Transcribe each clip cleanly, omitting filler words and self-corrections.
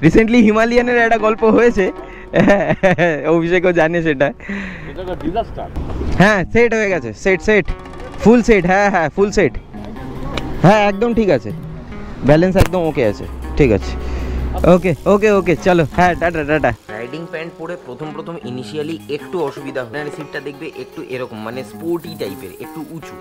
Recently হিমালয়ানের একটা গল্প হয়েছে, অভিষেকও জানে সেটা। হ্যাঁ সেট হয়ে গেছে, সেট ফুল সেট, হ্যাঁ ফুল সেট, হ্যাঁ একদম ঠিক আছে, ব্যালেন্স একদম ওকে আছে, ঠিক আছে, ওকে চলো, হ্যাঁ টাটা। রাইডিং প্যান্ট পরে প্রথম ইনিশিয়ালি একটু অসুবিধা হয়, সিটটা দেখবে একটু এরকম মানে স্পোর্টি টাইপের, একটু উঁচু,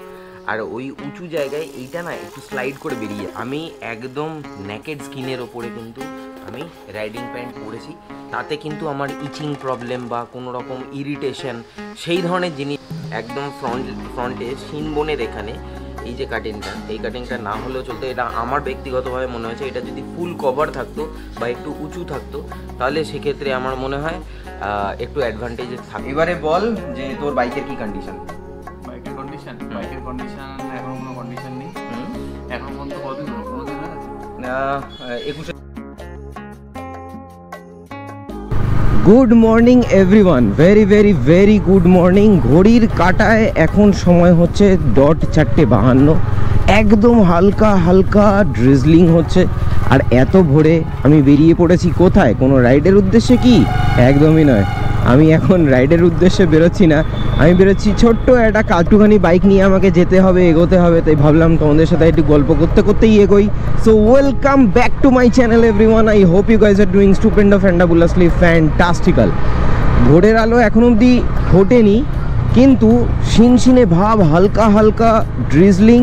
আর ওই উঁচু জায়গায় এইটা না একটু স্লাইড করে বেরিয়ে। আমি একদম নেকেড স্কিনের ওপরে কিন্তু আমি রাইডিং প্যান্ট পরেছি, তাতে কিন্তু আমার ইচিং প্রবলেম বা কোনো রকম ইরিটেশন সেই ধরনের জিনিস একদম ফ্রন্টে শিনবোনের এখানে এই যে কাটিংটা না হলেও চলতো। এটা আমার ব্যক্তিগতভাবে মনে হয়েছে, এটা যদি ফুল কভার থাকতো বা একটু উঁচু থাকতো তাহলে সেক্ষেত্রে আমার মনে হয় একটু অ্যাডভান্টেজে থাকে। এবারে বল যে তোর বাইকের কি কন্ডিশন? বাইকের কন্ডিশন এখন কোনো কন্ডিশন নেই, এখন পর্যন্ত কতদিন হলো? 21। Good morning everyone, very good morning. ঘড়ির কাঁটায় এখন সময় হচ্ছে 4:52, একদম হালকা ড্রিজলিং হচ্ছে। আর এত ভোরে আমি বেরিয়ে পড়েছি কোথায়? কোনো রাইডের উদ্দেশ্যে কি? একদমই নয়, আমি এখন রাইডের উদ্দেশ্যে বেরোচ্ছি না, আমি বেরোচ্ছি ছোট্ট একটা কাটুখানি বাইক নিয়ে, আমাকে যেতে হবে, এগোতে হবে, তাই ভাবলাম তোমাদের সাথে একটু গল্প করতেই এগোই। So welcome back to my channel everyone, I hope you guys are doing stupendous fantabulously fantastical. ভোরের আলো এখন অবধি ফোটেনি, কিন্তু শিনশিনে ভাব, হালকা ড্রিজলিং,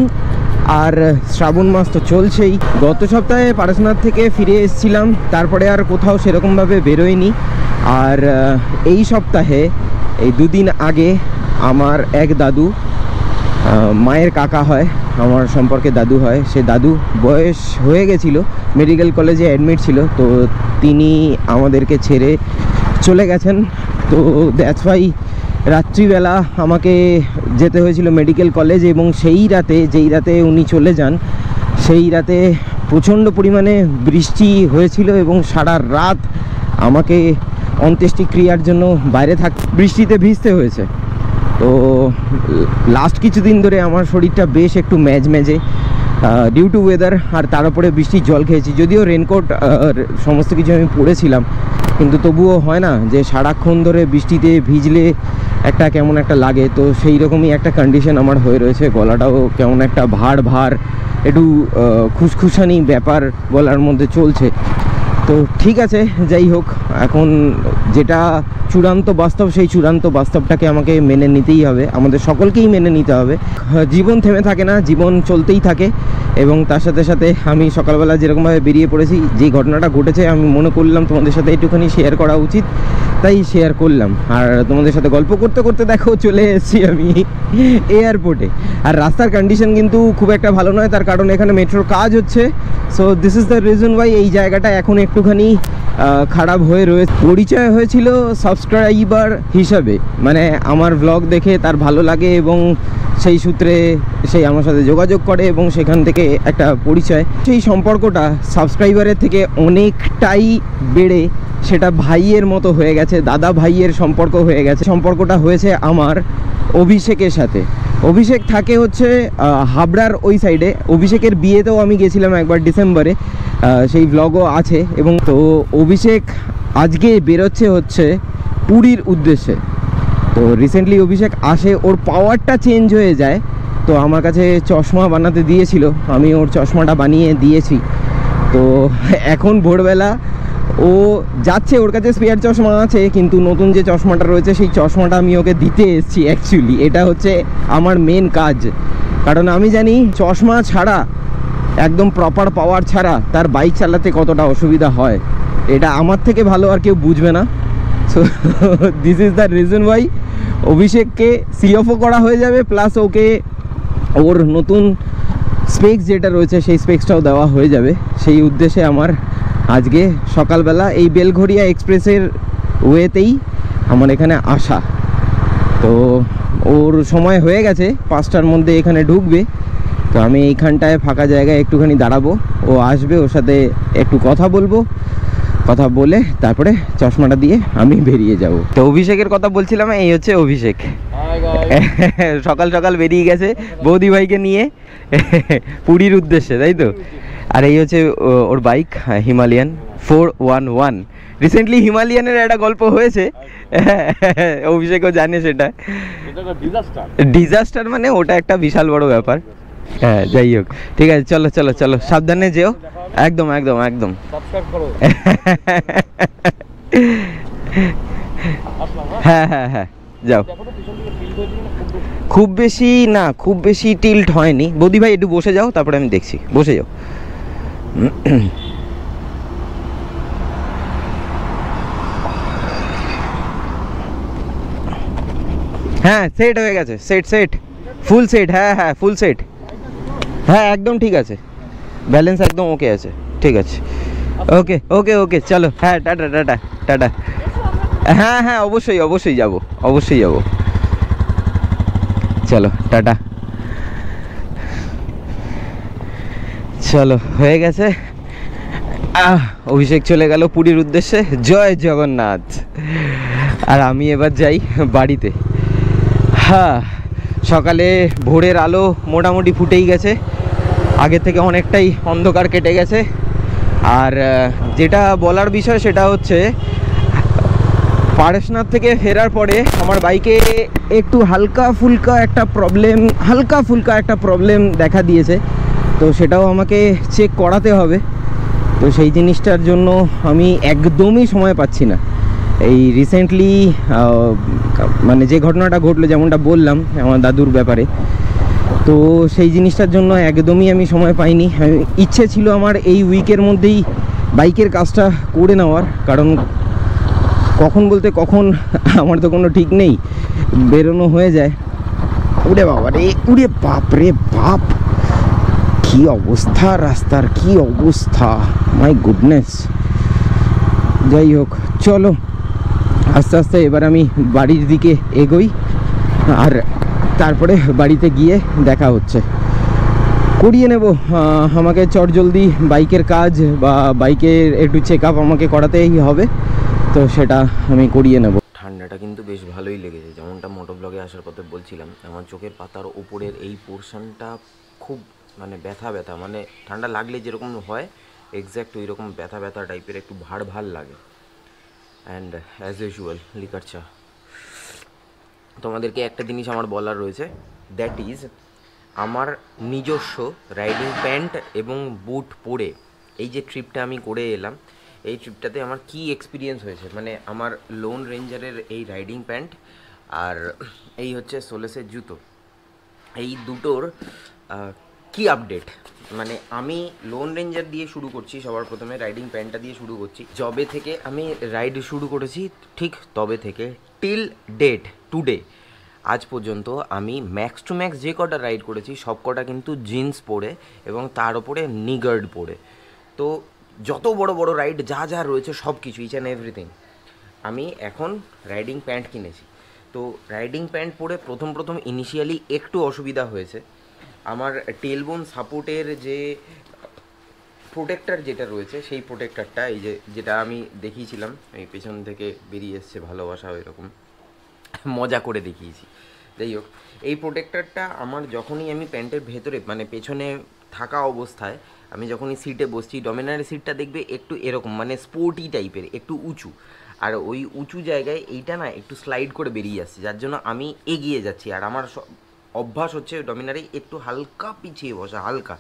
আর শ্রাবণ মাস তো চলছেই। গত সপ্তাহে পারশনাথ থেকে ফিরে এসেছিলাম, তারপরে আর কোথাও সেরকমভাবে বেরোয়নি। আর এই সপ্তাহে এই 2 দিন আগে আমার এক দাদু, মায়ের কাকা হয়, আমার সম্পর্কে দাদু হয়, সে দাদু বয়স হয়ে গেছিলো, মেডিকেল কলেজে অ্যাডমিট ছিল, তো তিনি আমাদেরকে ছেড়ে চলে গেছেন। তো দ্যাটস ওয়াই রাত্রিবেলা আমাকে যেতে হয়েছিল মেডিকেল কলেজ, এবং সেই রাতে, যেই রাতে উনি চলে যান, সেই রাতে প্রচণ্ড পরিমাণে বৃষ্টি হয়েছিল, এবং সারা রাত আমাকে অন্ত্যেষ্টিক্রিয়ার জন্য বাইরে বৃষ্টিতে ভিজতে হয়েছে। তো লাস্ট কিছুদিন ধরে আমার শরীরটা বেশ একটু ম্যাজে ডিউ টু ওয়েদার, আর তার উপরে বৃষ্টির জল খেয়েছি। যদিও রেনকোট সমস্ত কিছু আমি পরেছিলাম, কিন্তু তবুও হয় না যে সারাক্ষণ ধরে বৃষ্টিতে ভিজলে একটা কেমন একটা লাগে। তো সেই রকমই একটা কন্ডিশন আমার হয়ে রয়েছে, গলাটাও কেমন একটা ভার একটু খুসখুসানি ব্যাপার গলার মধ্যে চলছে। তো ঠিক আছে, যাই হোক, এখন যেটা চূড়ান্ত বাস্তব, সেই চূড়ান্ত বাস্তবটাকে আমাকে মেনে নিতেই হবে, আমাদের সকলকেই মেনে নিতে হবে। জীবন থেমে থাকে না, জীবন চলতেই থাকে, এবং তার সাথে সাথে আমি সকালবেলা যেরকমভাবে বেরিয়ে পড়েছি, যে ঘটনাটা ঘটেছে আমি মনে করলাম তোমাদের সাথে একটুখানি শেয়ার করা উচিত, তাই শেয়ার করলাম। আর তোমাদের সাথে গল্প করতে দেখো চলে এসেছি আমি এয়ারপোর্টে। আর রাস্তার কন্ডিশন কিন্তু খুব একটা ভালো নয়, তার কারণ এখানে মেট্রোর কাজ হচ্ছে। So this is the reason Y এই জায়গাটা এখন একটুখানি খারাপ হয়ে রয়েছে। পরিচয় হয়েছিল সাবস্ক্রাইবার হিসাবে, মানে আমার ব্লগ দেখে তার ভালো লাগে এবং সেই সূত্রে সেই আমার সাথে যোগাযোগ করে, এবং সেখান থেকে একটা পরিচয়। সেই সম্পর্কটা সাবস্ক্রাইবারের থেকে অনেকটাই বেড়ে সেটা ভাইয়ের মতো হয়ে গেছে, দাদা ভাইয়ের সম্পর্ক হয়ে গেছে। সম্পর্কটা হয়েছে আমার অভিষেকের সাথে। অভিষেক থাকে হচ্ছে হাবড়ার ওই সাইডে, অভিষেকের বিয়েতেও আমি গেছিলাম একবার ডিসেম্বরে, সেই ব্লগও আছে। এবং তো অভিষেক আজকে বেরোচ্ছে হচ্ছে পুরীর উদ্দেশ্যে। তো রিসেন্টলি অভিষেক আসে, ওর পাওয়ারটা চেঞ্জ হয়ে যায়, তো আমার কাছে চশমা বানাতে দিয়েছিল, আমি ওর চশমাটা বানিয়ে দিয়েছি। তো এখন ভোরবেলা ও যাচ্ছে, ওর কাছে স্পেয়ার চশমা আছে, কিন্তু নতুন যে চশমাটা রয়েছে সেই চশমাটা আমি ওকে দিতে এসেছি। অ্যাকচুয়ালি এটা হচ্ছে আমার মেন কাজ, কারণ আমি জানি চশমা ছাড়া, একদম প্রপার পাওয়ার ছাড়া তার বাইক চালাতে কতটা অসুবিধা হয়, এটা আমার থেকে ভালো আর কেউ বুঝবে না। So this is the reason why অভিষেককে সিএফও করা হয়ে যাবে, প্লাস ওকে ওর নতুন স্পেক্স যেটা রয়েছে সেই স্পেক্সটাও দেওয়া হয়ে যাবে। সেই উদ্দেশ্যে আমার আজকে সকালবেলা এই বেলঘরিয়া এক্সপ্রেসের ওয়েতেই আমার এখানে আসা। তো ওর সময় হয়ে গেছে, 5টার মধ্যে এখানে ঢুকবে, তো আমি এইখানটায় ফাঁকা জায়গায় একটুখানি দাঁড়াবো, ও আসবে, ওর সাথে একটু কথা বলবো, কথা বলে তারপরে চশমাটা দিয়ে আমি বেরিয়ে যাব। তো অভিষেকের কথা বলছিলাম, এই হচ্ছে অভিষেক, সকাল সকাল বেরিয়ে গেছে বৌদি ভাইকে নিয়ে পুরীর উদ্দেশ্যে, তাই তো। আর এই হচ্ছে ওর বাইক, হিমালয়ান 411 রিসেন্টলি হিমালয়ানের একটা গল্প হয়েছে, অভিষেকও জানে সেটা। ডিজাস্টার মানে ওটা একটা বিশাল বড় ব্যাপার। হ্যাঁ যাই হোক, ঠিক আছে, চলো চলো চলো, সাবধানে যেও। একদম একদম একদম। হ্যাঁ হ্যাঁ হ্যাঁ যাও। খুব বেশি না, খুব বেশি টিল্ট হয়নি। বৌদি ভাই একটু বসে যাও, তারপরে আমি দেখছি, বসে যাও। হ্যাঁ সেট হয়ে গেছে, সেট সেট ফুল সেট, হ্যাঁ হ্যাঁ ফুল সেট, হ্যাঁ একদম ঠিক আছে, ব্যালেন্স একদম ওকে আছে, ঠিক আছে। ওকে ওকে ওকে চলো, হ্যাঁ টাটা টাটা টাটা। হ্যাঁ হ্যাঁ অবশ্যই অবশ্যই যাব, অবশ্যই যাব, চলো টাটা। চলো হয়ে গেছে। অভিষেক চলে গেল পুরীর উদ্দেশ্যে, জয় জগন্নাথ। আর আমি এবার যাই বাড়িতে। হ্যাঁ সকালে ভোরের আলো মোটামুটি ফুটেই গেছে, আগে থেকে অনেকটাই অন্ধকার কেটে গেছে। আর যেটা বলার বিষয় সেটা হচ্ছে পারেশনাথ থেকে ফেরার পরে আমার বাইকে একটু হালকা ফুলকা একটা প্রবলেম দেখা দিয়েছে। তো সেটাও আমাকে চেক করাতে হবে। তো সেই জিনিসটার জন্য আমি একদমই সময় পাচ্ছি না। এই রিসেন্টলি মানে যে ঘটনাটা ঘটলো, যেমনটা বললাম আমার দাদুর ব্যাপারে, তো সেই জিনিসটার জন্য একদমই আমি সময় পাইনি। ইচ্ছে ছিল আমার এই উইকের মধ্যেই বাইকের কাজটা করে নেওয়ার, কারণ কখন বলতে কখন আমার তো কোনো ঠিক নেই, বেরোনো হয়ে যায়। উড়ে বাবা রে, উড়ে বাপ রে বাপ, কি অবস্থা রাস্তার, কি অবস্থা, মাই গুডনেস। যাই হোক চলো আস্তে আস্তে এবার আমি বাড়ির দিকে এগোই, আর তারপরে বাড়িতে গিয়ে দেখা হচ্ছে। করিয়ে নেব আমাকে চটজলদি বাইকের কাজ বা বাইকের একটু চেক আপ আমাকে করাতেই হবে, তো সেটা আমি করিয়ে নেব। ঠান্ডাটা কিন্তু বেশ ভালোই লেগেছে, যেমনটা মোটো ব্লগে আসার কথা বলছিলাম। আমার চোখের পাতার ওপরের এই পোর্শনটা খুব মানে ব্যথা ব্যথা, মানে ঠান্ডা লাগলে যেরকম হয় এক্স্যাক্ট ওই রকম ব্যথা ব্যথা টাইপের, একটু ভার ভার লাগে। অ্যান্ড অ্যাজ ইউজুয়াল লিকার চা। তোমাদেরকে একটা জিনিস আমার বলার রয়েছে, দ্যাট ইজ আমার নিজস্ব রাইডিং প্যান্ট এবং বুট পরে এই যে ট্রিপটা আমি করে এলাম, এই ট্রিপটাতে আমার কি এক্সপিরিয়েন্স হয়েছে। মানে আমার লোন রেঞ্জারের এই রাইডিং প্যান্ট আর এই হচ্ছে সোলেসের জুতো, এই দুটোর কি আপডেট। মানে আমি লোন রেঞ্জার দিয়ে শুরু করছি, সবার প্রথমে রাইডিং প্যান্টটা দিয়ে শুরু করছি। যবে থেকে আমি রাইড শুরু করেছি ঠিক তবে থেকে টিল ডেট টুডে আজ পর্যন্ত আমি ম্যাক্স টু ম্যাক্স যে কটা রাইড করেছি সব কটা কিন্তু জিন্স পরে এবং তার ওপরে নিগার্ড পরে। তো যত বড় বড় রাইড যা যা রয়েছে সব কিছু ইচ অ্যান্ড এভরিথিং আমি এখন রাইডিং প্যান্ট কিনেছি। তো রাইডিং প্যান্ট পরে প্রথম ইনিশিয়ালি একটু অসুবিধা হয়েছে। আমার টেলবোন সাপোর্টের যে প্রোটেক্টর যেটা রয়েছে সেই প্রোটেক্টরটা, এই যে যেটা আমি দেখিয়েছিলাম, এই পেছন থেকে বেরিয়ে এসছে ভালোবাসা, ওই রকম মজা করে দেখিয়েছি। যাই হোক, এই প্রোটেক্টরটা আমার যখনই আমি প্যান্টের ভেতরে মানে পেছনে থাকা অবস্থায় আমি যখনই সিটে বসছি, ডমিনারের সিটটা দেখবে একটু এরকম মানে স্পোর্টি টাইপের, একটু উঁচু, আর ওই উঁচু জায়গায় এইটা না একটু স্লাইড করে বেরিয়ে আসছে, যার জন্য আমি এগিয়ে যাচ্ছি। আর আমার অভ্যাস হচ্ছে ডমিনারে একটু হালকা পিছিয়ে বসা, হালকা,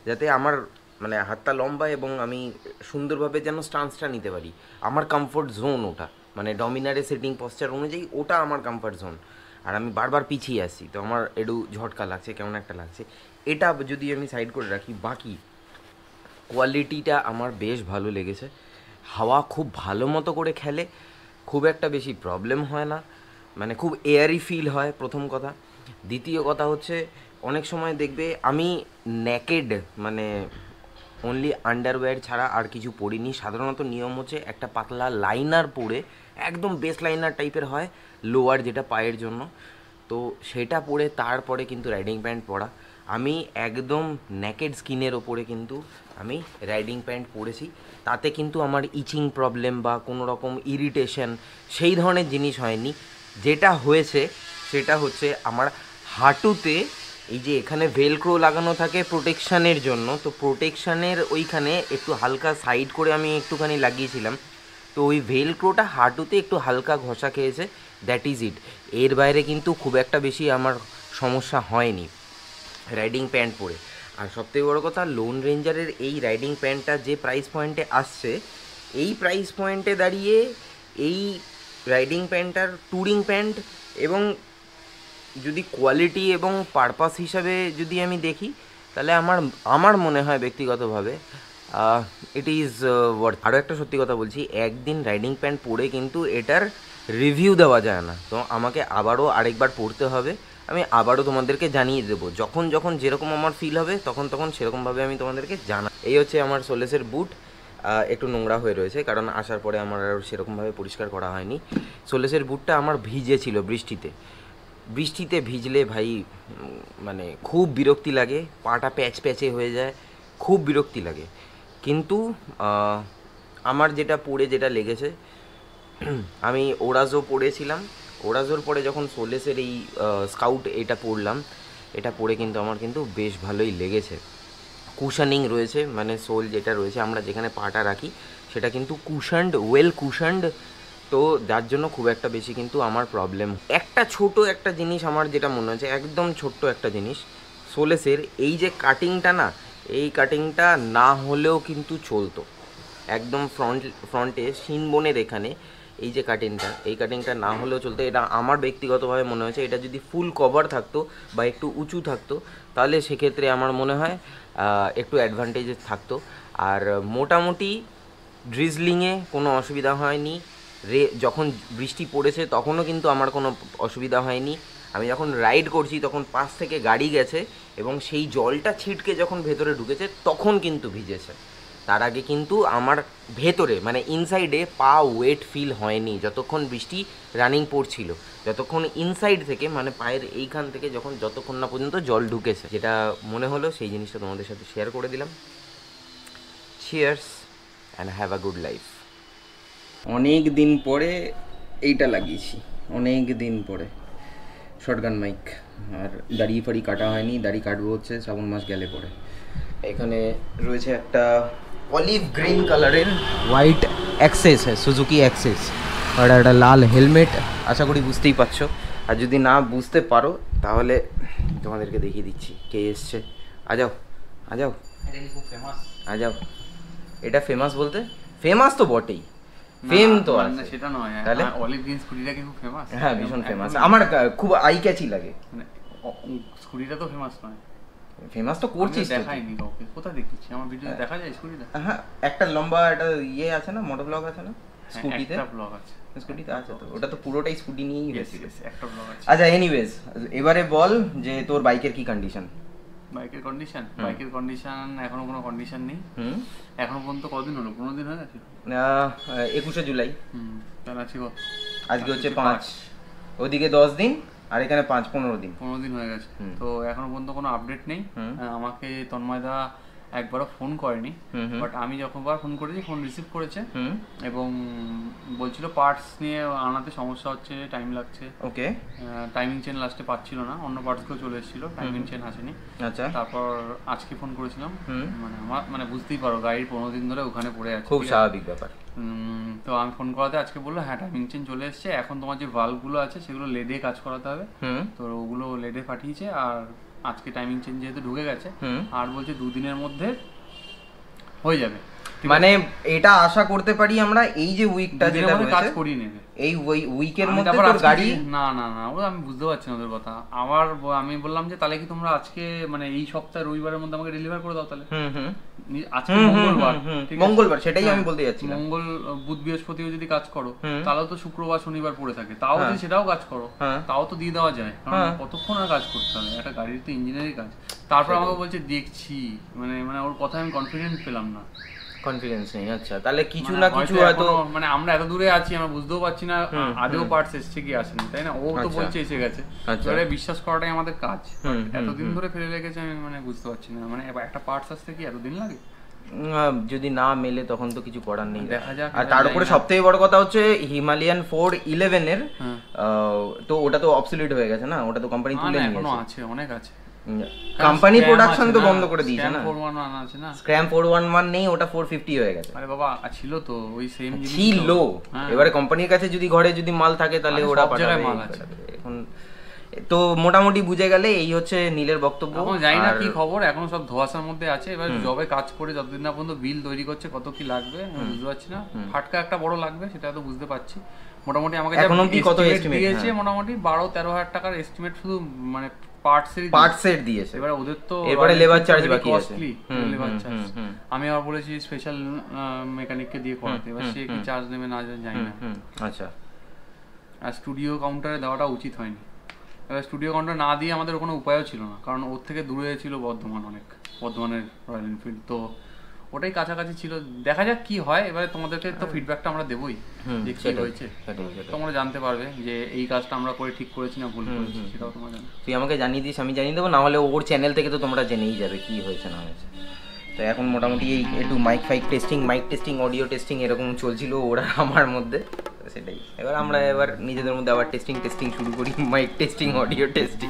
যাতে আমার মানে হাতটা লম্বা এবং আমি সুন্দরভাবে যেন স্টান্সটা নিতে পারি। আমার কমফোর্ট জোন ওটা, মানে ডমিনারের সেটিং পশ্চার অনুযায়ী ওটা আমার কমফোর্ট জোন। আর আমি বারবার পিছিয়ে আসছি, তো আমার একটু ঝটকা লাগছে, কেমন একটা লাগছে। এটা যদি আমি সাইড করে রাখি, বাকি কোয়ালিটিটা আমার বেশ ভালো লেগেছে। হাওয়া খুব ভালো মতো করে খেলে, খুব একটা বেশি প্রবলেম হয় না, মানে খুব এয়ারি ফিল হয় প্রথম কথা। দ্বিতীয় কথা হচ্ছে অনেক সময় দেখবে আমি নেকেড মানে অনলি আন্ডারওয়্যার ছাড়া আর কিছু পরিনি। সাধারণত নিয়ম হচ্ছে একটা পাতলা লাইনার পরে, একদম বেস লাইনার টাইপের হয় লোয়ার, যেটা পায়ের জন্য, তো সেটা পরে তারপরে কিন্তু রাইডিং প্যান্ট পরা। আমি একদম নেকেড স্কিনের ওপরে কিন্তু আমি রাইডিং প্যান্ট পরেছি, তাতে কিন্তু আমার ইচিং প্রবলেম বা কোনো রকম ইরিটেশন সেই ধরনের জিনিস হয়নি। যেটা হয়েছে সেটা হচ্ছে আমার হাঁটুতে এই যে এখানে ভেলক্রো লাগানো থাকে প্রোটেকশানের জন্য, তো প্রোটেকশানের ওইখানে একটু হালকা সাইড করে আমি একটুখানি লাগিয়েছিলাম, তো ওই ভেলক্রোটা হাঁটুতে একটু হালকা ঘষা খেয়েছে, দ্যাট ইজ ইট। এর বাইরে কিন্তু খুব একটা বেশি আমার সমস্যা হয়নি রাইডিং প্যান্ট পরে। আর সবথেকে বড়ো কথা, লোন রেঞ্জারের এই রাইডিং প্যান্টটা যে প্রাইস পয়েন্টে আসছে, এই প্রাইস পয়েন্টে দাঁড়িয়ে এই রাইডিং প্যান্টটার ট্যুরিং প্যান্ট এবং যদি কোয়ালিটি এবং পারপাস হিসাবে যদি আমি দেখি, তাহলে আমার মনে হয় ব্যক্তিগতভাবে ইট ইজ ওয়ার্থ। আরও একটা সত্যি কথা বলছি, একদিন রাইডিং প্যান্ট পরে কিন্তু এটার রিভিউ দেওয়া যায় না, তো আমাকে আবারও আরেকবার পড়তে হবে, আমি আবারও তোমাদেরকে জানিয়ে দেবো, যখন যখন যেরকম আমার ফিল হবে তখন তখন সেরকমভাবে আমি তোমাদেরকে জানা। এই হচ্ছে আমার সোলেসের বুট, একটু নোংরা হয়ে রয়েছে কারণ আসার পরে আমার আর সেরকমভাবে পরিষ্কার করা হয়নি। সোলেসের বুটটা আমার ভিজে ছিল বৃষ্টিতে ভিজলে ভাই মানে খুব বিরক্তি লাগে, পাটা প্যাচ প্যাচে হয়ে যায়, খুব বিরক্তি লাগে। কিন্তু আমার যেটা লেগেছে, আমি ওরাজো পরেছিলাম, ওরাজোর পরে যখন সোলেসের এই স্কাউট এটা পরলাম, এটা পরে কিন্তু আমার কিন্তু বেশ ভালোই লেগেছে। কুশানিং রয়েছে, মানে সোল যেটা রয়েছে আমরা যেখানে পাটা রাখি সেটা কিন্তু কুশান্ড, ওয়েল কুশান্ড, তো যার জন্য খুব একটা বেশি কিন্তু আমার প্রবলেম। একটা জিনিস আমার যেটা মনে হচ্ছে, একদম ছোট্ট একটা জিনিস, সোলেসের এই যে কাটিংটা না, এই কাটিংটা না হলেও কিন্তু চলতো, একদম ফ্রন্টে শিনবোনের এখানে এই যে কাটিংটা না হলেও চলতো। এটা আমার ব্যক্তিগতভাবে মনে হয়েছে, এটা যদি ফুল কভার থাকতো বা একটু উঁচু থাকতো, তাহলে সেক্ষেত্রে আমার মনে হয় একটু অ্যাডভান্টেজেস থাকতো। আর মোটামুটি ড্রিজলিংয়ে কোনো অসুবিধা হয়নি, যখন বৃষ্টি পড়েছে তখনও কিন্তু আমার কোনো অসুবিধা হয়নি। আমি যখন রাইড করছি তখন পাশ থেকে গাড়ি গেছে এবং সেই জলটা ছিটকে যখন ভেতরে ঢুকেছে তখন কিন্তু ভিজেছে, তার আগে কিন্তু আমার ভেতরে মানে ইনসাইডে পা ওয়েট ফিল হয়নি যতক্ষণ বৃষ্টি রানিং পড়ছিল, যতক্ষণ ইনসাইড থেকে মানে পায়ের এইখান থেকে যতক্ষণ না পর্যন্ত জল ঢুকেছে। যেটা মনে হলো সেই জিনিসটা তোমাদের সাথে শেয়ার করে দিলাম। Cheers and have a good life. অনেক দিন পরে এইটা লাগিয়েছি, অনেক দিন পরে শর্টগান মাইক। আর দাড়ি ফাড়ি কাটা হয়নি, দাড়ি কাটবো হচ্ছে শ্রাবণ মাস গেলে পরে। এখানে রয়েছে একটা অলিভ গ্রিন কালারের হোয়াইট অ্যাক্সেস, সুজুকি অ্যাক্সেস, আর একটা লাল হেলমেট, আশা করি বুঝতেই পারছো। আর যদি না বুঝতে পারো তাহলে তোমাদেরকে দেখিয়ে দিচ্ছি কে এসছে। আজাও আজাও আজাও। এটা ফেমাস বলতে ফেমাস তো বটেই, ফেম তো আছে সেটা নয়, তাহলে অলিভ গ্রিন স্কুটিটা কি খুব ফেমাস? হ্যাঁ ভীষণ ফেমাস, আমার খুব আই ক্যাচি লাগে। মানে স্কুটিটা তো ফেমাস নয়, ফেমাস তো করছিস, দেখাইনি কাউকে, কোথায় দেখেছি আমার ভিডিওতে দেখা যায় স্কুটিটা? হ্যাঁ একটা লম্বা একটা ইয়ে আছে না, মোটর ব্লগ আছে না স্কুটিতে, একটা ব্লগ আছে স্কুটিতে আছে তো, ওটা তো পুরোটাই স্কুটি নিয়েই হয়েছিল। একটা ব্লগ আছে। আচ্ছা এনিওয়েজ, এবারে বল যে তোর বাইকের কি কন্ডিশন? বাইকের কন্ডিশন এখনো কোনো কন্ডিশন নেই। এখনো পর্যন্ত কতদিন হলো? 15 দিন হয়ে গেছে। 21শে জুলাই। তাহলে আজকে কত? আজকে হচ্ছে 5, ওদিকে 10 দিন আর এখানে 15 দিন। 15 দিন হয়ে গেছে, তো এখনো পর্যন্ত কোনো আপডেট নেই। আমাকে তন্ময়দা একবারও ফোন করেনি, বাট আমি যখনবার ফোন করেছি ফোন রিসিভ করেছে এবং বলছিল পার্টস নিয়ে আনাতে সমস্যা হচ্ছে, টাইম লাগছে। ওকে, টাইমিং চেন লাস্টে পাচ্ছিল না, অন্য পার্টসগুলো চলে এসেছিল, টাইমিং চেন আসেনি। আচ্ছা, তারপর আজকে ফোন করেছিলাম, মানে আমার মানে বুঝতেই পারো গাড়ির 15 দিন ধরে ওখানে পড়ে আছে, খুব স্বাভাবিক ব্যাপার। তো আমি ফোন করাতে আজকে বললো হ্যাঁ টাইমিং চেন চলে এসছে, এখন তোমার যে ভালভগুলো আছে সেগুলো লেডে কাজ করাতে হবে, তো ওগুলো লেডে পাঠিয়েছে। আর আজকে টাইমিং চেন যেহেতু ঢুকে গেছে, আর বলছে 2 দিনের মধ্যে হয়ে যাবে। মানে এটা আশা করতে পারি আমরা এই যে উইকটা যেটা রয়েছে কাজ করিয়ে নেবে, এই উইকের মধ্যে তোর গাড়ি। না না না, ওটা আমি বুঝতে পারছি না ওদের কথা। আবার আমি বললাম যে তাহলে কি তোমরা আজকে মানে এই সপ্তাহে রবিবারের মধ্যে আমাকে ডেলিভার করে দাও তাহলে। আজকে মঙ্গলবার, সেটাই আমি বলতে যাচ্ছি। মঙ্গল বুধ বৃহস্পতিও যদি কাজ করো তাহলেও তো শুক্রবার শনিবার পড়ে থাকে, তাও যদি সেটাও কাজ করো তাও তো দিয়ে দেওয়া যায়, কারণ কতক্ষণ আর কাজ করতে হবে, একটা গাড়ির তো ইঞ্জিনিয়ারিং কাজ। তারপর আমাকে বলছে দেখছি, মানে মানে ওর কথায় আমি কনফিডেন্ট পেলাম না, কনফিডেন্স নেই। আচ্ছা তাহলে কিছু না কিছু হয়তো, মানে আমরা এত দূরে আছি আমরা বুঝতেও পারছি না আদেও পার্টস এসছে কি আসেনি, তাই না? ও তো বলছে এসে গেছে, তাহলে বিশ্বাস করাটাই আমাদের কাজ। এতদিন ধরে ফেলে রেখেছে, আমি মানে বুঝতে পারছি না, মানে একটা পার্টস আসতে কি এতদিন লাগে? যদি না মেলে তখন তো কিছু করার নেই, দেখা যাক। আর তার উপরে সবথেকে বড় কথা হচ্ছে হিমালয়ান 411 এর তো ওটা তো অবসলিউট হয়ে গেছে না, ওটা তো কোম্পানি তুলে নিয়েছে। এখনো আছে, অনেক আছে। কোম্পানি প্রোডাকশন তো বন্ধ করে দিয়েছে না, 411 আনা আছে না, স্ক্র্যাম 411 নেই, ওটা 450 হয়ে গেছে। আরে বাবা ছিল তো ওই সেম জিনিস ছিল। এবারে কোম্পানির কাছে যদি ঘরে যদি মাল থাকে তাহলে ওরা পাঠাবে। এখন তো মোটামুটি বুঝে গেলে এই হচ্ছে নীলের বক্তব্য। এখন জানি না কি খবর, এখন সব ধোঁয়াশার মধ্যে আছে। এবার জবে কাজ করে যতদিন না পর্যন্ত বিল তৈরি করছে কত কি লাগবে বুঝতে পারছি না। ফাটকা একটা বড় লাগবে সেটা তো বুঝতে পারছি। মোটামুটি আমাকে এখনো কি কত এস্টিমেট দিয়েছে, মোটামুটি 12-13 হাজার টাকার এস্টিমেট শুধু মানে পার্টসের দিয়েছে। এবার ওদের তো এবারে লেবার চার্জ বাকি আছে, লেবার চার্জ। আমি আবার বলেছি স্পেশাল মেকানিককে দিয়ে করাতে, এবার সে কি চার্জ নেবে না জানি না। আচ্ছা, আর স্টুডিও কাউন্টারে দেওয়াটা উচিত হয়নি। এবার স্টুডিও কাউন্টার না দিয়ে আমাদের কোনো উপায়ও ছিল না, কারণ ওর থেকে দূরে ছিল বর্ধমান, অনেক বর্ধমানের রয়্যাল এনফিল্ড, তো ওটাই কাছাকাছি ছিল। দেখা যাক কি হয়। এবারে তোমাদেরকে তো ফিডব্যাকটা আমরা দেবোই যে কি হয়েছে, তোমরা জানতে পারবে যে এই কাজটা আমরা করে ঠিক করেছি না ভুল করেছি, সেটাও তোমরা জানো। তুই আমাকে জানিয়ে দিস, আমি জানিয়ে দেবো, না হলে ওর চ্যানেল থেকে তো তোমরা জেনেই যাবে কি হয়েছে না হয়েছে। তো এখন মোটামুটি এই একটু মাইক টেস্টিং অডিও টেস্টিং এরকম চলছিল ওরা আমার মধ্যে, সেটাই। এবার আমরা নিজেদের মধ্যে আবার টেস্টিং শুরু করি, মাইক টেস্টিং অডিও টেস্টিং।